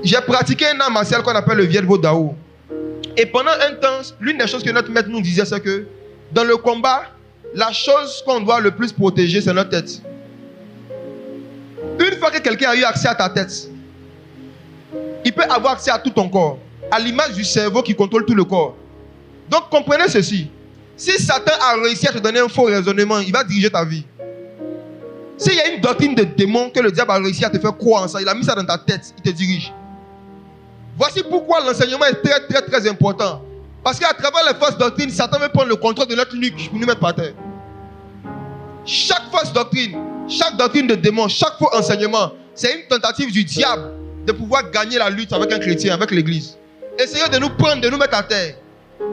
j'ai pratiqué un art martial qu'on appelle le Viet Vo Dao. Et pendant un temps, l'une des choses que notre maître nous disait, c'est que dans le combat, la chose qu'on doit le plus protéger, c'est notre tête. Une fois que quelqu'un a eu accès à ta tête, il peut avoir accès à tout ton corps, à l'image du cerveau qui contrôle tout le corps. Donc comprenez ceci. Si Satan a réussi à te donner un faux raisonnement, il va diriger ta vie. S'il y a une doctrine de démon que le diable a réussi à te faire croire en ça, il a mis ça dans ta tête, il te dirige. Voici pourquoi l'enseignement est très important. Parce qu'à travers les fausses doctrines, Satan veut prendre le contrôle de notre nuque pour nous mettre par terre. Chaque fausse doctrine, chaque doctrine de démon, chaque faux enseignement, c'est une tentative du diable de pouvoir gagner la lutte avec un chrétien, avec l'église. Essayez de nous prendre, de nous mettre à terre.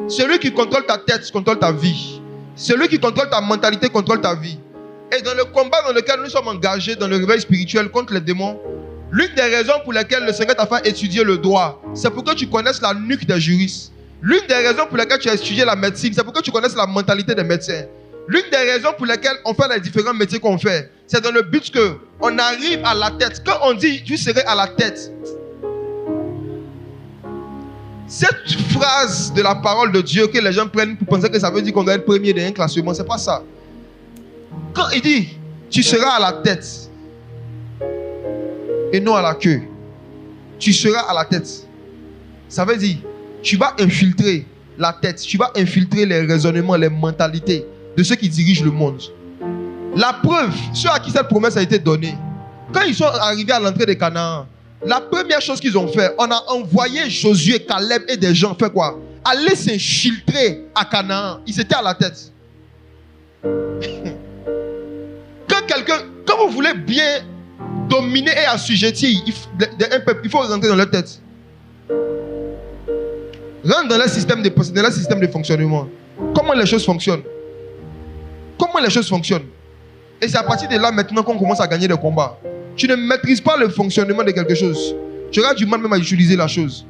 Celui qui contrôle ta tête contrôle ta vie. Celui qui contrôle ta mentalité contrôle ta vie. Et dans le combat dans lequel nous sommes engagés dans le réveil spirituel contre les démons, l'une des raisons pour lesquelles le Seigneur t'a fait étudier le droit, c'est pour que tu connaisses la nuque des juristes. L'une des raisons pour lesquelles tu as étudié la médecine, c'est pour que tu connaisses la mentalité des médecins. L'une des raisons pour lesquelles on fait les différents métiers qu'on fait, c'est dans le but qu'on arrive à la tête. Quand on dit « tu serais à la tête », cette phrase de la parole de Dieu que les gens prennent pour penser que ça veut dire qu'on doit être premier d'un classement, c'est pas ça. Quand il dit « tu seras à la tête » et non à la queue, tu seras à la tête. Ça veut dire tu vas infiltrer la tête, tu vas infiltrer les raisonnements, les mentalités de ceux qui dirigent le monde. La preuve, ceux à qui cette promesse a été donnée, quand ils sont arrivés à l'entrée de Canaan, la première chose qu'ils ont fait, on a envoyé Josué, Caleb et des gens faire quoi? Aller s'infiltrer à Canaan. Ils étaient à la tête. Quand vous voulez bien dominer et assujettir un peuple, il faut rentrer dans leur tête. Rentre dans leur système de fonctionnement. Comment les choses fonctionnent? Comment les choses fonctionnent? Et c'est à partir de là maintenant qu'on commence à gagner des combats. Tu ne maîtrises pas le fonctionnement de quelque chose. Tu auras du mal même à utiliser la chose.